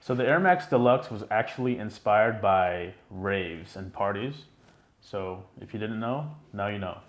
So the Air Max Deluxe was actually inspired by raves and parties. So if you didn't know, now you know.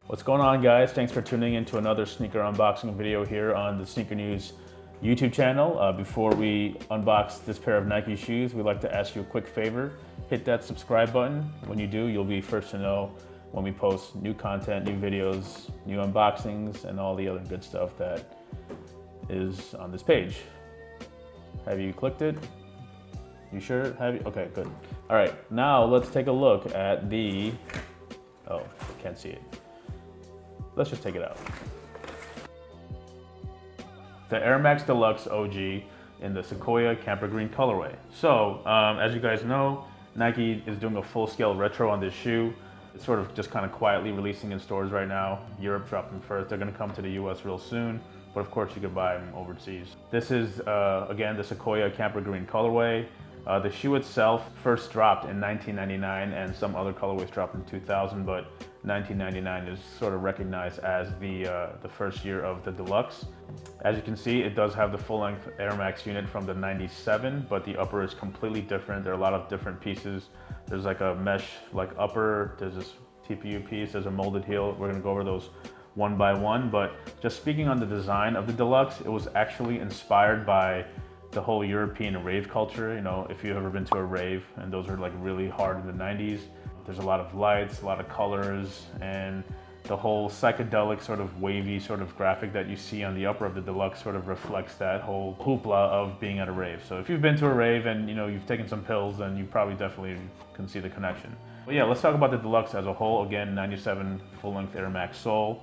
What's going on, guys? Thanks for tuning in to another sneaker unboxing video here on the Sneaker News YouTube channel. Before we unbox this pair of Nike shoes, we'd like to ask you a quick favor. Hit that subscribe button. When you do, you'll be first to know when we post new content, new videos, new unboxings, and all the other good stuff that is on this page. Have you clicked it? You sure? Have you? Okay, good. All right, now let's take a look at the, oh, can't see it. Let's just take it out. The Air Max Deluxe OG in the Sequoia Camper Green colorway. So, as you guys know, Nike is doing a full-scale retro on this shoe. It's sort of just kind of quietly releasing in stores right now. Europe dropped them first. They're gonna come to the US real soon, but of course you can buy them overseas. This is, again, the Sequoia Camper Green colorway. The shoe itself first dropped in 1999 and some other colorways dropped in 2000, but 1999 is sort of recognized as the first year of the Deluxe. As you can see, it does have the full-length Air Max unit from the 97, but the upper is completely different. There are a lot of different pieces. There's like a mesh like upper, there's this TPU piece, there's a molded heel. We're gonna go over those one by one, but just speaking on the design of the Deluxe, it was actually inspired by the whole European rave culture. You know, if you've ever been to a rave, and those are like really hard in the 90s, there's a lot of lights, a lot of colors, and the whole psychedelic sort of wavy sort of graphic that you see on the upper of the Deluxe sort of reflects that whole hoopla of being at a rave. So if you've been to a rave and you've taken some pills, then you probably definitely can see the connection. But yeah, let's talk about the Deluxe as a whole. Again, 97 full-length Air Max sole.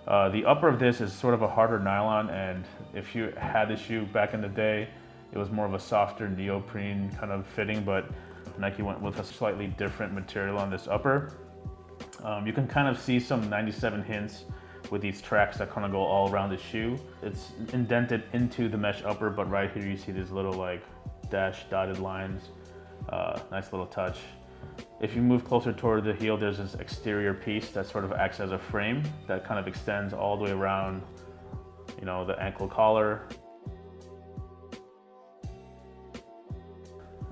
The upper of this is sort of a harder nylon, and if you had the shoe back in the day, it was more of a softer neoprene kind of fitting, but Nike went with a slightly different material on this upper. You can kind of see some 97 hints with these tracks that kind of go all around the shoe. It's indented into the mesh upper, but right here you see these little like dash dotted lines. Nice little touch. If you move closer toward the heel, there's this exterior piece that sort of acts as a frame that kind of extends all the way around, the ankle collar.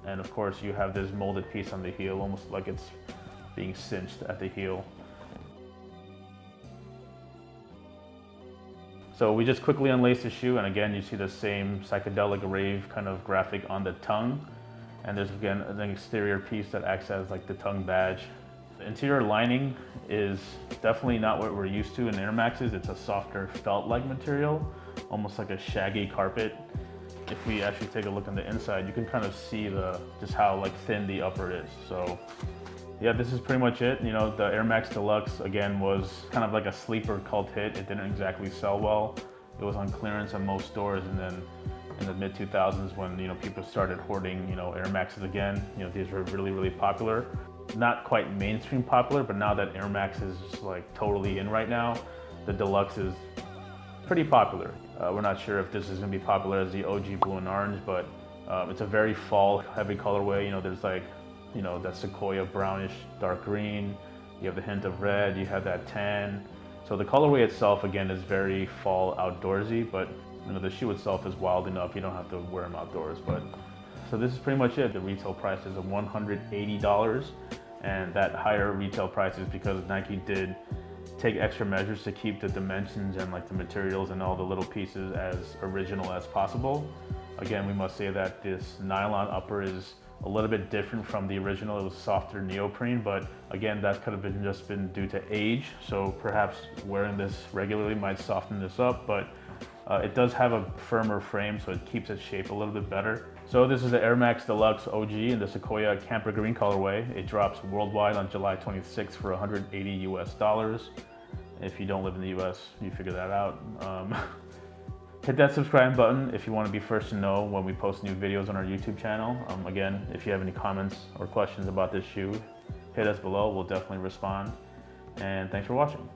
And of course you have this molded piece on the heel, almost like it's being cinched at the heel. So we just quickly unlace the shoe, and again you see the same psychedelic rave kind of graphic on the tongue. And there's again an exterior piece that acts as like the tongue badge. The interior lining is definitely not what we're used to in Air Maxes. It's a softer felt-like material, almost like a shaggy carpet. If we actually take a look on the inside, you can kind of see just how like thin the upper is. So yeah, this is pretty much it. The Air Max Deluxe, again, was kind of like a sleeper cult hit. It didn't exactly sell well. It was on clearance in most stores, and then in the mid-2000s when people started hoarding Air Maxes again, these were really, really popular. Not quite mainstream popular, but now that Air Max is just like totally in right now, the Deluxe is pretty popular. We're not sure if this is gonna be popular as the OG blue and orange, but it's a very fall heavy colorway. There's like, that Sequoia brownish dark green. You have the hint of red, you have that tan. So the colorway itself, again, is very fall outdoorsy, but the shoe itself is wild enough. You don't have to wear them outdoors. But so this is pretty much it. The retail price is $180, and that higher retail price is because Nike did take extra measures to keep the dimensions and like the materials and all the little pieces as original as possible. Again, we must say that this nylon upper is a little bit different from the original. It was softer neoprene, but again, that could have just been due to age. So perhaps wearing this regularly might soften this up, but it does have a firmer frame, so it keeps its shape a little bit better. So this is the Air Max Deluxe OG in the Sequoia Camper Green colorway. It drops worldwide on July 26th for $180 US. If you don't live in the US, you figure that out. Hit that subscribe button if you want to be first to know when we post new videos on our YouTube channel. Again, if you have any comments or questions about this shoe, hit us below. We'll definitely respond. And thanks for watching.